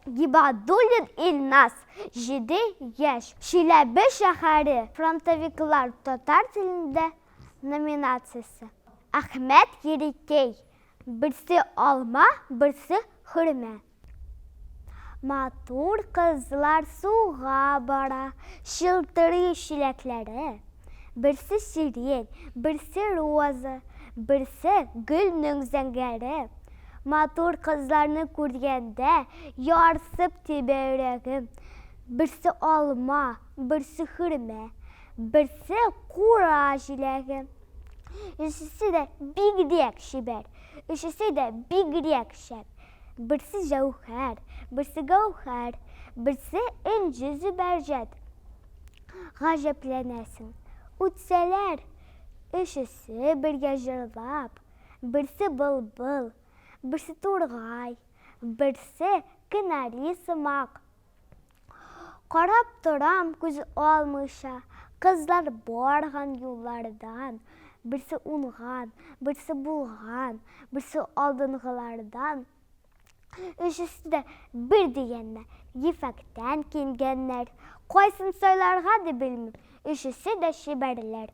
Гибадуллин Ильнас, 7 яш. Çelebi şehri. Frontoviklar татар тілінде номинациясы. Ахмет Ерекей. Бірсі алма, бірсі хүрме. Матур kızlar suğa bara, şıltırı şilekleri. Бірсі şirin, бірсі роза, бірсі gülнің zəngəri. Матур kızlarını көргенде ярсып тиберегім. Бірсі алма, бірсі хүрме, бірсі кура жилегім. Üçüsü de bigrek şiber, üçüsü de bigrek şer. Birisi jauhar, birisi gauhar, birisi inci zübercet. Gajeplenesin. Utseler, üçüsü birge jırlap, birisi bılbıl, birisi turgay, birisi kınari sımak. Qarab duram göz almışa, kızlar barğan yollardan. Birisi unğan, birisi bulğan, birisi aldınğılardan. Üçüsü de bir deyenler, yifəkdən kingenler. Qoysun söylərğa da bilmir, üçüsü de şiberler.